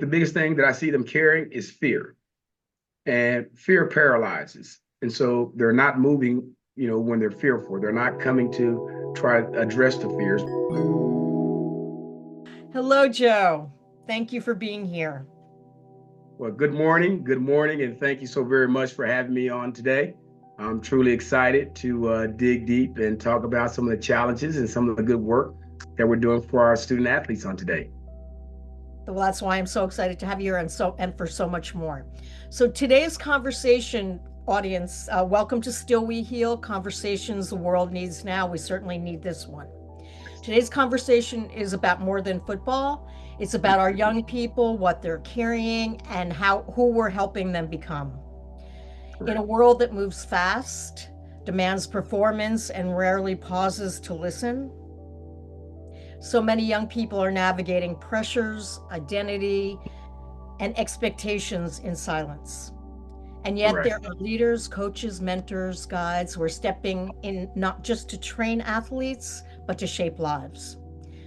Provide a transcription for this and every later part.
the biggest thing that I see them carrying is fear, and fear paralyzes. And so they're not moving, when they're fearful. They're not coming to try to address the fears. Hello, Joe. Thank you for being here. Well, good morning, and thank you so very much for having me on today. I'm truly excited to dig deep and talk about some of the challenges and some of the good work that we're doing for our student athletes on today. Well, that's why I'm so excited to have you here and for so much more. So today's conversation, audience, welcome to Still We Heal Conversations the World Needs Now. We certainly need this one. Today's conversation is about more than football. It's about our young people, what they're carrying, and who we're helping them become. In a Correct. world that moves fast, demands performance, and rarely pauses to listen, so many young people are navigating pressures, identity, and expectations in silence. And yet, there Correct. are leaders, coaches, mentors, guides who are stepping in not just to train athletes, but to shape lives.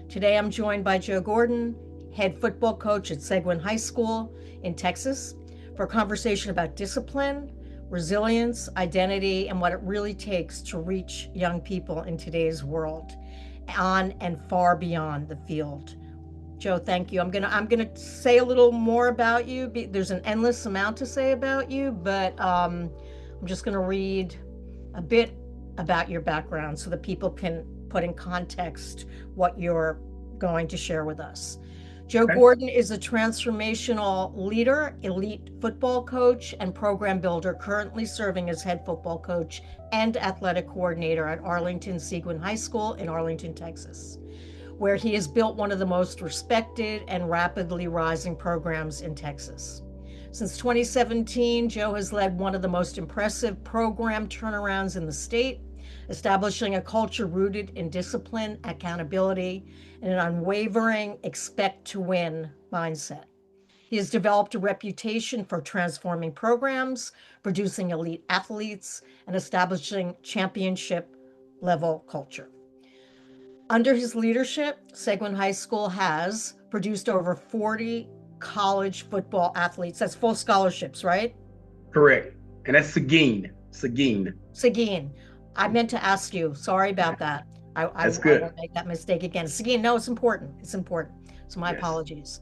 Today, I'm joined by Joe Gordon, head football coach at Seguin High School in Texas, for a conversation about discipline, resilience, identity, and what it really takes to reach young people in today's world, on and far beyond the field. Joe, thank you. I'm gonna say a little more about you. There's an endless amount to say about you, but I'm just gonna read a bit about your background so that people can put in context what you're going to share with us. Joe Okay. Gordon is a transformational leader, elite football coach, and program builder, currently serving as head football coach and athletic coordinator at Arlington Seguin High School in Arlington, Texas, where he has built one of the most respected and rapidly rising programs in Texas. Since 2017, Joe has led one of the most impressive program turnarounds in the state, establishing a culture rooted in discipline, accountability, and an unwavering expect to win mindset. He has developed a reputation for transforming programs, producing elite athletes, and establishing championship level culture. Under his leadership, Seguin High School has produced over 40 college football athletes. That's full scholarships, right? Correct. And that's Seguin. Seguin. Seguin, I meant to ask you. Sorry about that. I That's good. won't make that mistake again. Seguin, no, it's important. It's important. So my Yes. apologies.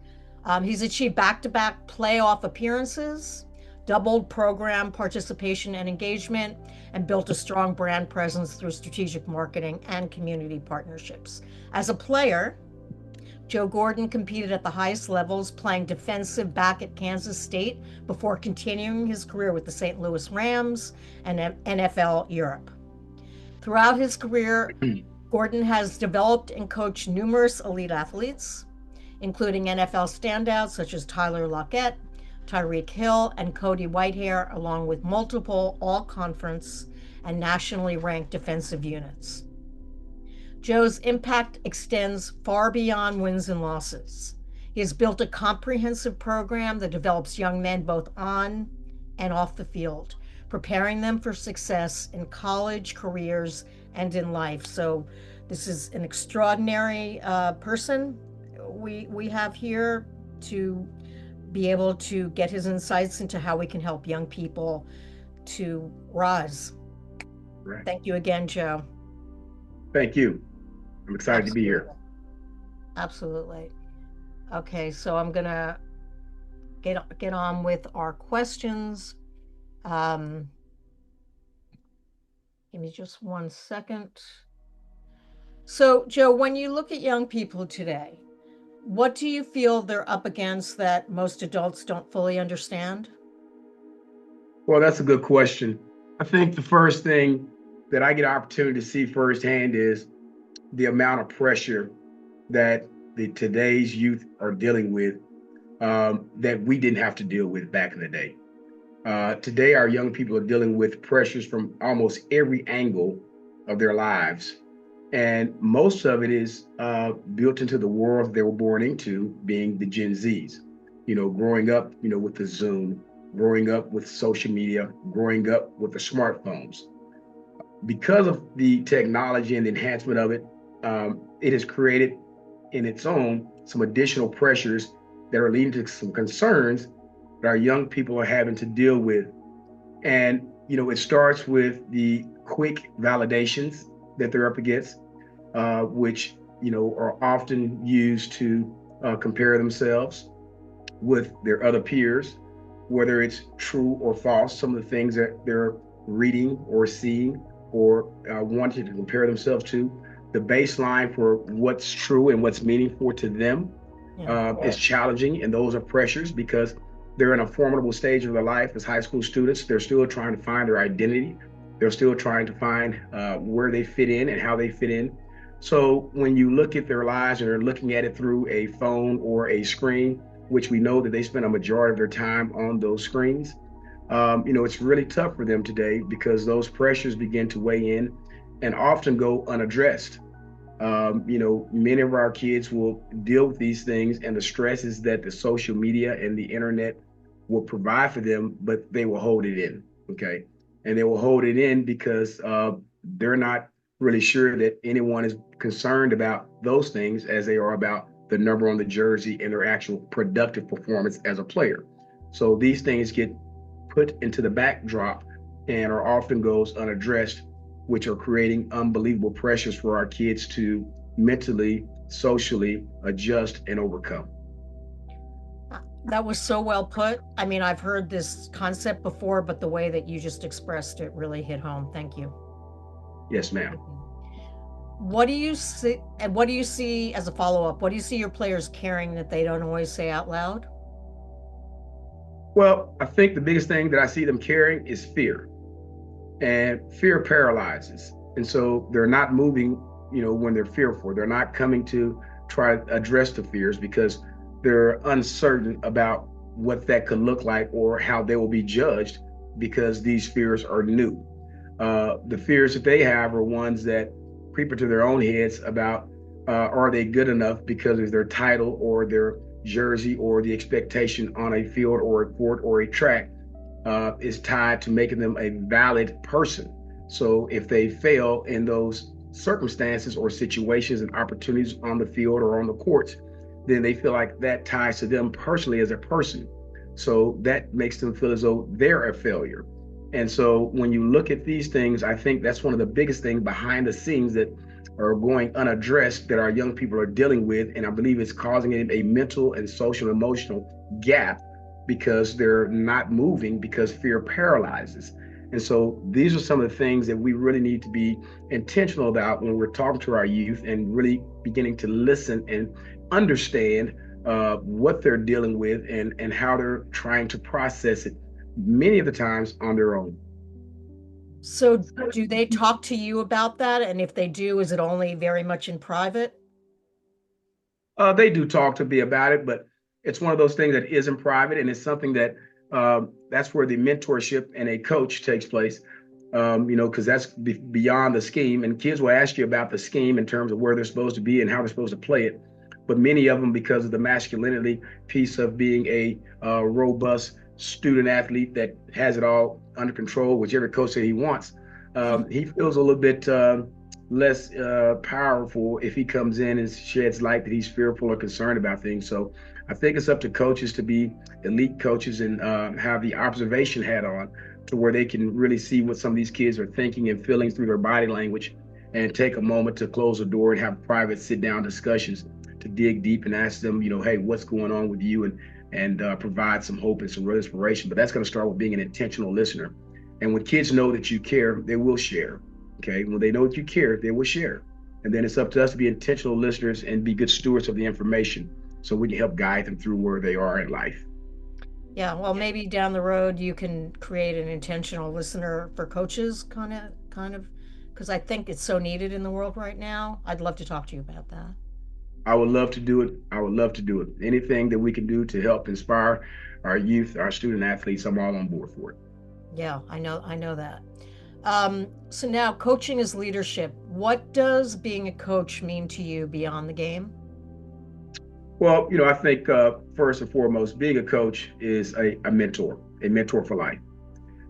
He's achieved back-to-back playoff appearances, doubled program participation and engagement, and built a strong brand presence through strategic marketing and community partnerships. As a player, Joe Gordon competed at the highest levels, playing defensive back at Kansas State before continuing his career with the St. Louis Rams and NFL Europe. Throughout his career, Gordon has developed and coached numerous elite athletes, including NFL standouts such as Tyler Lockett, Tyreek Hill, and Cody Whitehair, along with multiple all conference and nationally ranked defensive units. Joe's impact extends far beyond wins and losses. He has built a comprehensive program that develops young men both on and off the field, preparing them for success in college, careers, and in life. So, this is an extraordinary person we have here to be able to get his insights into how we can help young people to rise. Right. Thank you again, Joe. Thank you. I'm excited to be here. Absolutely. Absolutely. Okay, so I'm gonna get on with our questions. Um, Give me just one second. So, Joe, when you look at young people today, what do you feel they're up against that most adults don't fully understand? Well, that's a good question. I think the first thing that I get an opportunity to see firsthand is the amount of pressure that the today's youth are dealing with, that we didn't have to deal with back in the day. Today, our young people are dealing with pressures from almost every angle of their lives. And most of it is built into the world they were born into, being the Gen Zs. Growing up, with the Zoom, growing up with social media, growing up with the smartphones. Because of the technology and the enhancement of it, it has created in its own some additional pressures that are leading to some concerns that our young people are having to deal with. And, it starts with the quick validations that they're up against, which, are often used to compare themselves with their other peers, whether it's true or false, some of the things that they're reading or seeing or wanting to compare themselves to. The baseline for what's true and what's meaningful to them Yeah. is challenging, and those are pressures because they're in a formidable stage of their life as high school students. They're still trying to find their identity. They're still trying to find where they fit in and how they fit in. So when you look at their lives and they're looking at it through a phone or a screen, which we know that they spend a majority of their time on those screens, it's really tough for them today because those pressures begin to weigh in and often go unaddressed. Many of our kids will deal with these things and the stresses that the social media and the internet will provide for them, but they will hold it in. Okay. And they will hold it in because they're not really sure that anyone is concerned about those things as they are about the number on the jersey and their actual productive performance as a player. So these things get put into the backdrop and are often goes unaddressed, which are creating unbelievable pressures for our kids to mentally, socially adjust and overcome. That was so well put. I mean, I've heard this concept before, but the way that you just expressed it really hit home. Thank you. Yes, ma'am. What do you see, and what do you see as a follow-up? What do you see your players carrying that they don't always say out loud? Well, I think the biggest thing that I see them carrying is fear, and fear paralyzes. And so they're not moving, when they're fearful. They're not coming to try to address the fears because they're uncertain about what that could look like or how they will be judged because these fears are new. The fears that they have are ones that creep into their own heads about are they good enough because of their title or their jersey or the expectation on a field or a court or a track is tied to making them a valid person. So if they fail in those circumstances or situations and opportunities on the field or on the courts, then they feel like that ties to them personally as a person. So that makes them feel as though they're a failure. And so when you look at these things, I think that's one of the biggest things behind the scenes that are going unaddressed that our young people are dealing with. And I believe it's causing a mental and social emotional gap because they're not moving because fear paralyzes. And so these are some of the things that we really need to be intentional about when we're talking to our youth and really beginning to listen and understand what they're dealing with and how they're trying to process it many of the times on their own. So, do they talk to you about that? And if they do, is it only very much in private? They do talk to me about it, but it's one of those things that isn't private, and it's something that that's where the mentorship and a coach takes place. Because that's beyond the scheme, and kids will ask you about the scheme in terms of where they're supposed to be and how they're supposed to play it. But many of them, because of the masculinity piece of being a robust student athlete that has it all under control, whichever coach that he wants, he feels a little bit less powerful if he comes in and sheds light that he's fearful or concerned about things. So I think it's up to coaches to be elite coaches and have the observation hat on to where they can really see what some of these kids are thinking and feeling through their body language and take a moment to close the door and have private sit down discussions to dig deep and ask them, hey, what's going on with you and provide some hope and some real inspiration. But that's going to start with being an intentional listener. And when kids know that you care, they will share. Okay. When they know that you care, they will share. And then it's up to us to be intentional listeners and be good stewards of the information so we can help guide them through where they are in life. Yeah, well, maybe down the road you can create an intentional listener for coaches, kind of, because I think it's so needed in the world right now. I'd love to talk to you about that. I would love to do it. I would love to do it. Anything that we can do to help inspire our youth, our student athletes, I'm all on board for it. Yeah, I know that. So now coaching is leadership. What does being a coach mean to you beyond the game? Well, I think first and foremost, being a coach is a mentor for life.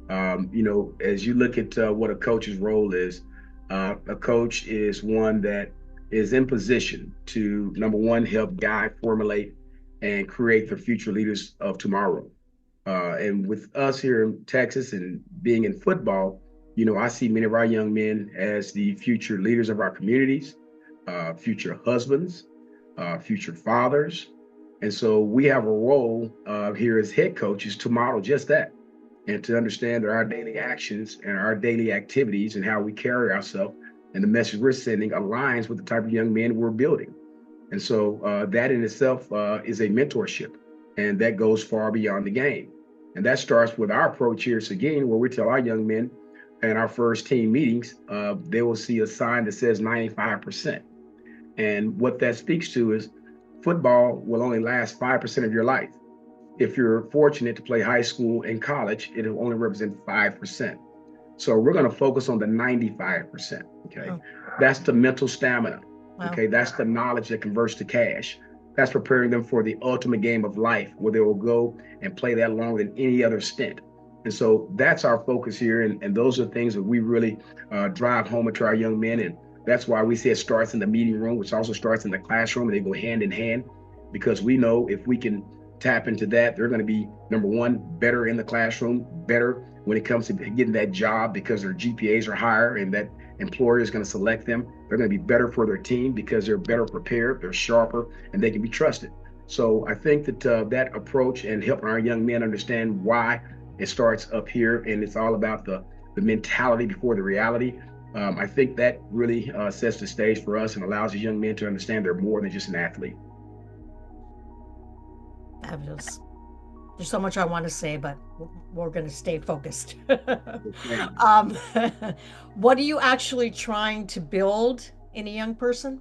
As you look at what a coach's role is, a coach is one that is in position to, number one, help guide, formulate, and create the future leaders of tomorrow. And with us here in Texas and being in football, I see many of our young men as the future leaders of our communities, future husbands, future fathers. And so we have a role here as head coaches to model just that and to understand that our daily actions and our daily activities and how we carry ourselves and the message we're sending aligns with the type of young men we're building. And so that in itself is a mentorship, and that goes far beyond the game. And that starts with our approach here at Seguin, where we tell our young men in our first team meetings, they will see a sign that says 95%. And what that speaks to is football will only last 5% of your life. If you're fortunate to play high school and college, it'll only represent 5%. So we're going to focus on the 95%. Okay. Oh, That's the mental stamina. wow. Okay. That's the knowledge that converts to cash. That's preparing them for the ultimate game of life where they will go and play that longer than any other stint. And so that's our focus here. And those are things that we really drive home into our young men. And that's why we say it starts in the meeting room, which also starts in the classroom, and they go hand in hand, because we know if we can tap into that, they're going to be, number one, better in the classroom, better when it comes to getting that job because their GPAs are higher and that employer is going to select them. They're going to be better for their team because they're better prepared, they're sharper, and they can be trusted. So I think that that approach and helping our young men understand why it starts up here, and it's all about the mentality before the reality. I think that really sets the stage for us and allows these young men to understand they're more than just an athlete. Fabulous. There's so much I want to say, but we're going to stay focused. um, what are you actually trying to build in a young person?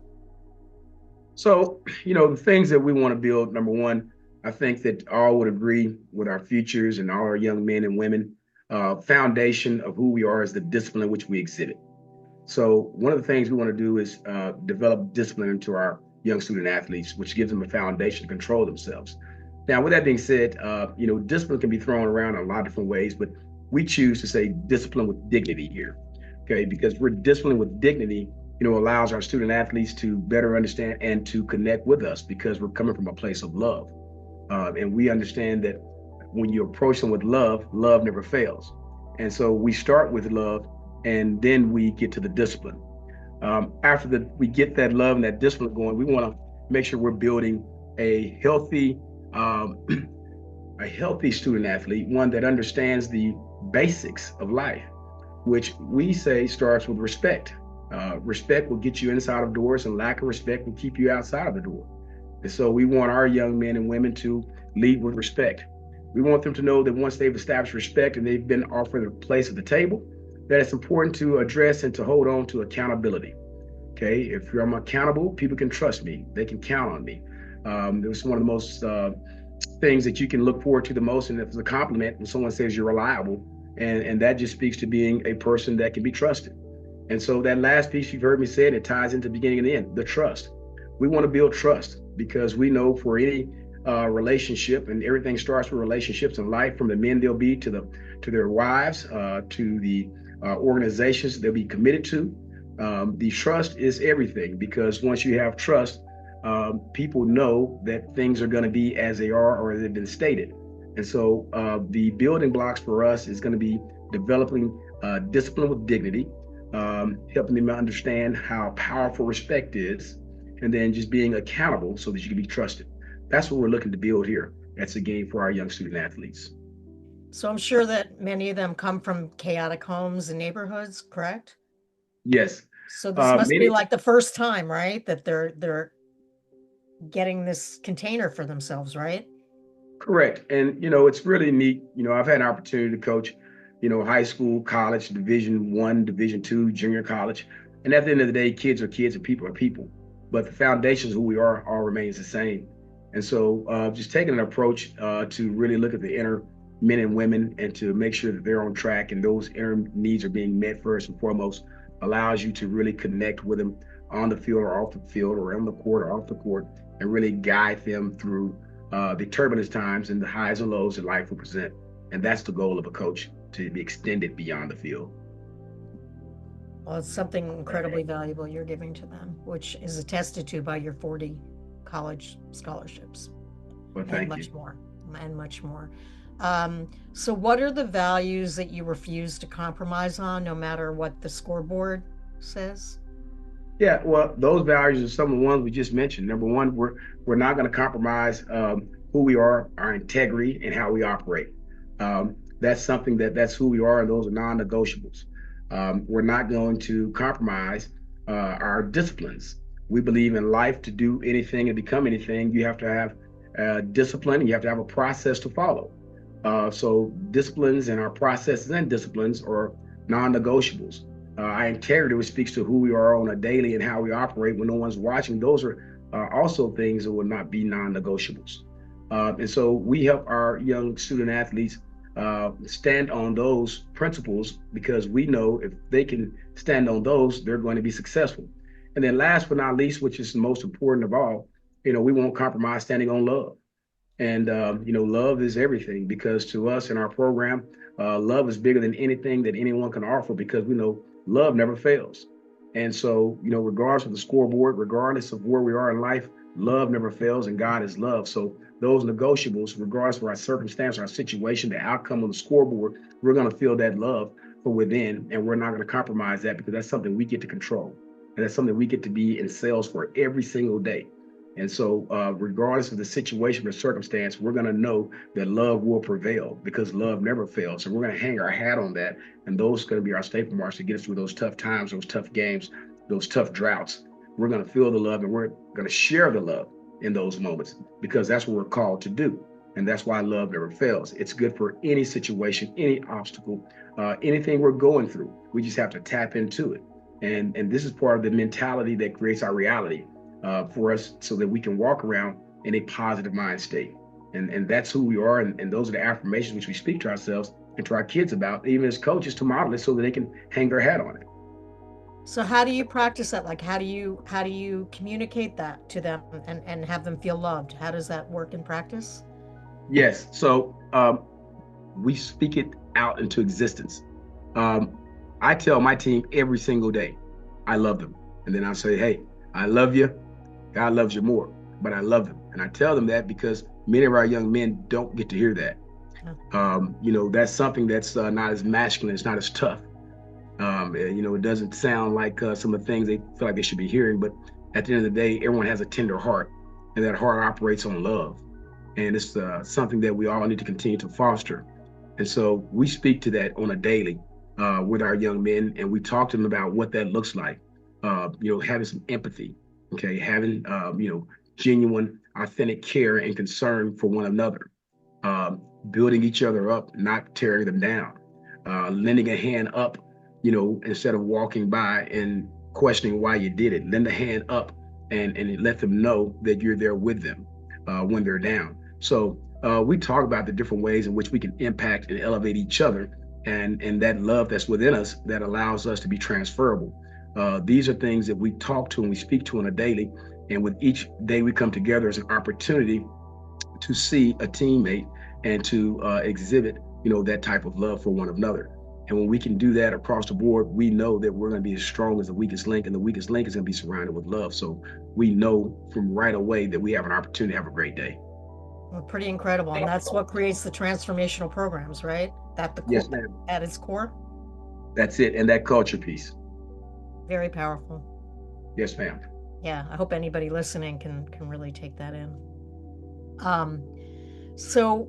So, the things that we want to build, number one, I think that all would agree with our futures and all our young men and women. Foundation of who we are is the discipline which we exhibit. So one of the things we want to do is develop discipline into our young student athletes, which gives them a foundation to control themselves. Now, with that being said, discipline can be thrown around in a lot of different ways, but we choose to say discipline with dignity here, okay? Because we're disciplined with dignity, allows our student athletes to better understand and to connect with us because we're coming from a place of love. And we understand that when you approach them with love, love never fails. And so we start with love, and then we get to the discipline. After we get that love and that discipline going, we want to make sure we're building a healthy, um, a healthy student athlete, one that understands the basics of life, which we say starts with respect. Respect will get you inside of doors, and lack of respect will keep you outside of the door. And so we want our young men and women to lead with respect. We want them to know that once they've established respect and they've been offered a place at the table, that it's important to address and to hold on to accountability. Okay, if I'm accountable, people can trust me. They can count on me. It was one of the most things that you can look forward to the most, and it's a compliment when someone says you're reliable, and that just speaks to being a person that can be trusted. And so that last piece you've heard me say, it ties into the beginning and the end, the trust. We want to build trust because we know for any relationship, and everything starts with relationships in life, from the men they'll be to their wives, to the organizations they'll be committed to. The trust is everything, because once you have trust, people know that things are going to be as they are or they've been stated. And so the building blocks for us is going to be developing discipline with dignity, helping them understand how powerful respect is, and then just being accountable so that you can be trusted. That's what we're looking to build here. That's a game for our young student athletes. So I'm sure that many of them come from chaotic homes and neighborhoods, correct? Yes. So this must be Many, like the first time, right? That they're getting this container for themselves, right? correct. And, it's really neat. I've had an opportunity to coach, high school, college, Division I, Division II, junior college. And at the end of the day, kids are kids and people are people. But the foundations of who we are all remains the same. And so just taking an approach to really look at the inner men and women and to make sure that they're on track and those inner needs are being met first and foremost allows you to really connect with them on the field or off the field or on the court or off the court, and really guide them through the turbulent times and the highs and lows that life will present. And that's the goal of a coach, to be extended beyond the field. Well, it's something incredibly valuable you're giving to them, which is attested to by your 40 college scholarships. Well, and thank you. much more, and much more. So what are the values that you refuse to compromise on, no matter what the scoreboard says? Yeah, well, those values are some of the ones we just mentioned. Number one, we're not going to compromise who we are, our integrity, and how we operate. That's something that's who we are, and those are non-negotiables. We're not going to compromise our disciplines. We believe in life to do anything and become anything. You have to have discipline. You have to have a process to follow. So disciplines and our processes and disciplines are non-negotiables. Our integrity, which speaks to who we are on a daily and how we operate when no one's watching, those are also things that will not be non-negotiables. And so we help our young student athletes stand on those principles because we know if they can stand on those, they're going to be successful. And then last but not least, which is the most important of all, we won't compromise standing on love. And love is everything because to us in our program, love is bigger than anything that anyone can offer because we know love never fails. And so, regardless of the scoreboard, regardless of where we are in life, love never fails and God is love. So those negotiables, regardless of our circumstance, our situation, the outcome of the scoreboard, we're going to feel that love from within and we're not going to compromise that because that's something we get to control. And that's something we get to be in sales for every single day. And so, regardless of the situation or circumstance, we're going to know that love will prevail because love never fails. And we're going to hang our hat on that. And those are going to be our staple marks to get us through those tough times, those tough games, those tough droughts. We're going to feel the love and we're going to share the love in those moments because that's what we're called to do. And that's why love never fails. It's good for any situation, any obstacle, anything we're going through. We just have to tap into it. And this is part of the mentality that creates our reality for us so that we can walk around in a positive mind state. And that's who we are. And those are the affirmations which we speak to ourselves and to our kids about, even as coaches, to model it so that they can hang their hat on it. So how do you practice that? Like how do you communicate that to them and have them feel loved? How does that work in practice? Yes. So we speak it out into existence. Um, I tell my team every single day, I love them. And then I say, hey, I love you. God loves you more, but I love them. And I tell them that because many of our young men don't get to hear that. Yeah. That's something that's not as masculine, it's not as tough. It doesn't sound like some of the things they feel like they should be hearing, but at the end of the day, everyone has a tender heart, and that heart operates on love. And it's something that we all need to continue to foster. And so we speak to that on a daily with our young men, and we talk to them about what that looks like. Having some empathy, okay, having genuine, authentic care and concern for one another, building each other up, not tearing them down, lending a hand up, instead of walking by and questioning why you did it. Lend a hand up and let them know that you're there with them when they're down. So we talk about the different ways in which we can impact and elevate each other and that love that's within us that allows us to be transferable. These are things that we talk to and we speak to on a daily. And with each day we come together as an opportunity to see a teammate and to exhibit, that type of love for one another. And when we can do that across the board, we know that we're going to be as strong as the weakest link, and the weakest link is going to be surrounded with love. So we know from right away that we have an opportunity to have a great day. Well, pretty incredible. And that's what creates the transformational programs, right? That the core Yes, ma'am. at its core. That's it. And that culture piece. Very powerful. Yes, ma'am. Yeah, I hope anybody listening can really take that in. So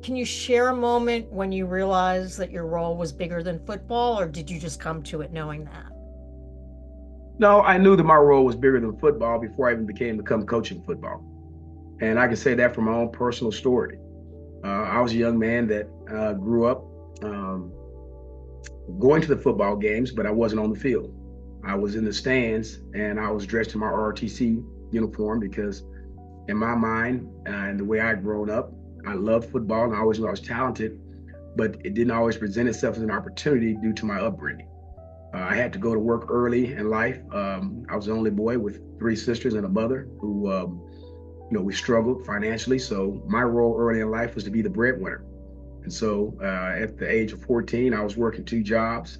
can you share a moment when you realized that your role was bigger than football, or did you just come to it knowing that? No, I knew that my role was bigger than football before I even become coaching football. And I can say that from my own personal story. I was a young man that grew up going to the football games, but I wasn't on the field. I was in the stands and I was dressed in my ROTC uniform because in my mind and the way I'd grown up, I loved football and I always knew I was talented, but it didn't always present itself as an opportunity due to my upbringing. I had to go to work early in life. I was the only boy with three sisters and a mother who, we struggled financially. So my role early in life was to be the breadwinner. And so at the age of 14, I was working two jobs.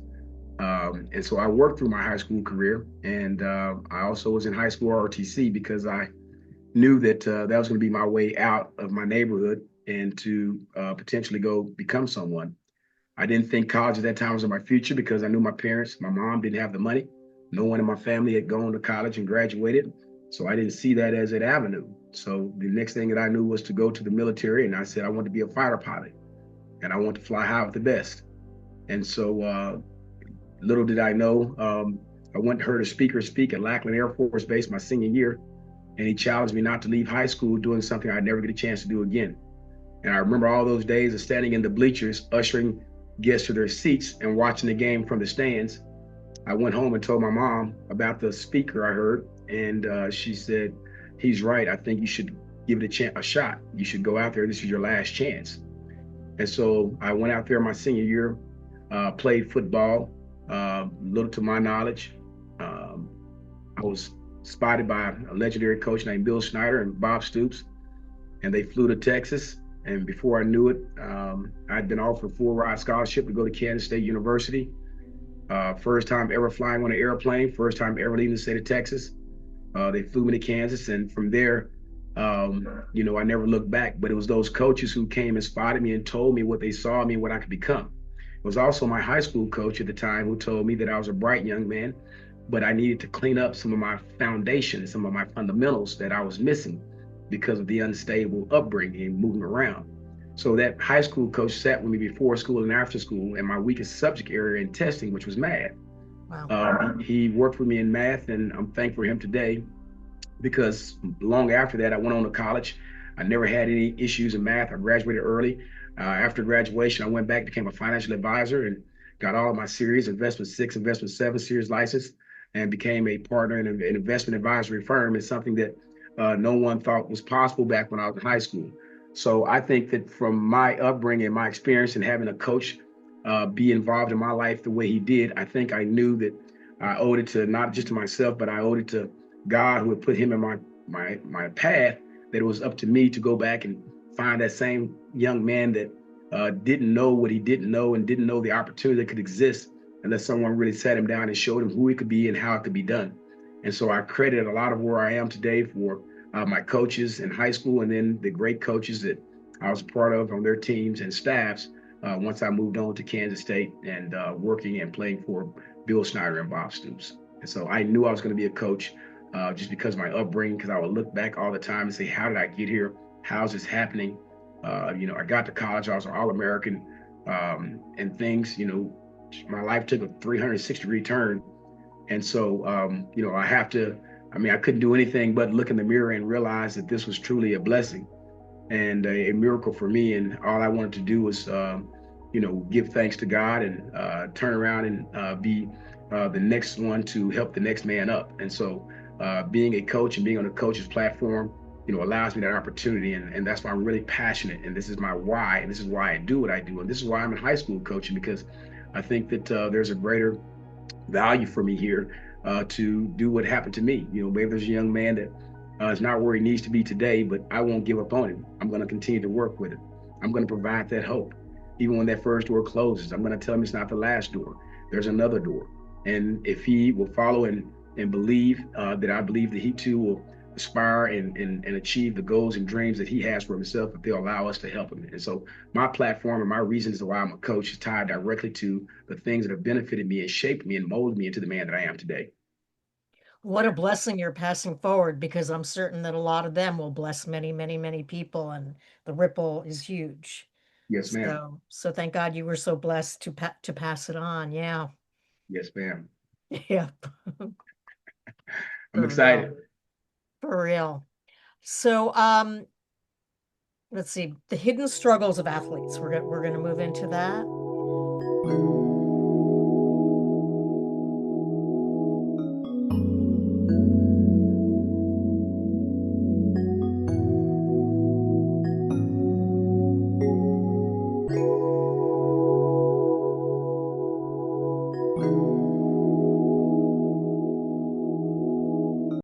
And so I worked through my high school career. And I also was in high school ROTC because I knew that that was going to be my way out of my neighborhood and to potentially go become someone. I didn't think college at that time was in my future because I knew my parents, my mom didn't have the money. No one in my family had gone to college and graduated. So I didn't see that as an avenue. So the next thing that I knew was to go to the military. And I said, I want to be a fighter pilot and I want to fly high with the best. And so little did I know, I went and heard a speaker speak at Lackland Air Force Base my senior year. And he challenged me not to leave high school doing something I'd never get a chance to do again. And I remember all those days of standing in the bleachers, ushering guests to their seats and watching the game from the stands. I went home and told my mom about the speaker I heard, and she said, "He's right. I think you should give it a shot. You should go out there. This is your last chance." And so I went out there my senior year, played football. Little to my knowledge, I was spotted by a legendary coach named Bill Snyder and Bob Stoops, and they flew to Texas. And before I knew it, I'd been offered a full ride scholarship to go to Kansas State University. First time ever flying on an airplane, first time ever leaving the state of Texas. They flew me to Kansas, and from there, I never looked back. But it was those coaches who came and spotted me and told me what they saw in me and what I could become. It was also my high school coach at the time who told me that I was a bright young man, but I needed to clean up some of my foundation, some of my fundamentals that I was missing because of the unstable upbringing and moving around. So that high school coach sat with me before school and after school, and my weakest subject area in testing, which was math. Wow. He worked with me in math, and I'm thankful for him today because long after that, I went on to college. I never had any issues in math. I graduated early. After graduation, I went back, became a financial advisor, and got all of my series, investment 6, investment 7 series license, and became a partner in an investment advisory firm. It's something that no one thought was possible back when I was in high school. So I think that from my upbringing, my experience, and having a coach be involved in my life the way he did, I think I knew that I owed it to not just to myself, but I owed it to God who had put him in my path. That it was up to me to go back and find that same young man that didn't know what he didn't know and didn't know the opportunity that could exist unless someone really sat him down and showed him who he could be and how it could be done. And so I credit a lot of where I am today for my coaches in high school and then the great coaches that I was a part of on their teams and staffs once I moved on to Kansas State and working and playing for Bill Snyder and Bob Stoops. And so I knew I was going to be a coach just because of my upbringing, because I would look back all the time and say, how did I get here? How's this happening? I got to college, I was an All-American and things, my life took a 360-degree turn. And so, I couldn't do anything but look in the mirror and realize that this was truly a blessing and a miracle for me. And all I wanted to do was, give thanks to God and turn around and be the next one to help the next man up. And so being a coach and being on a coach's platform, allows me that opportunity. And that's why I'm really passionate. And this is my why. And this is why I do what I do. And this is why I'm in high school coaching, because I think that there's a greater value for me here to do what happened to me. Maybe there's a young man that is not where he needs to be today, but I won't give up on him. I'm going to continue to work with it. I'm going to provide that hope. Even when that first door closes, I'm going to tell him it's not the last door. There's another door. And if he will follow and believe that I believe that he too will aspire and achieve the goals and dreams that he has for himself, if they'll allow us to help him. And so my platform and my reasons why I'm a coach is tied directly to the things that have benefited me and shaped me and molded me into the man that I am today. What a blessing you're passing forward, because I'm certain that a lot of them will bless many, many, many people, and the ripple is huge. Yes, ma'am. So thank God you were so blessed to pass it on. Yeah. Yes, ma'am. Yeah. I'm For excited. real. For real. So let's see, the hidden struggles of athletes. We're gonna move into that.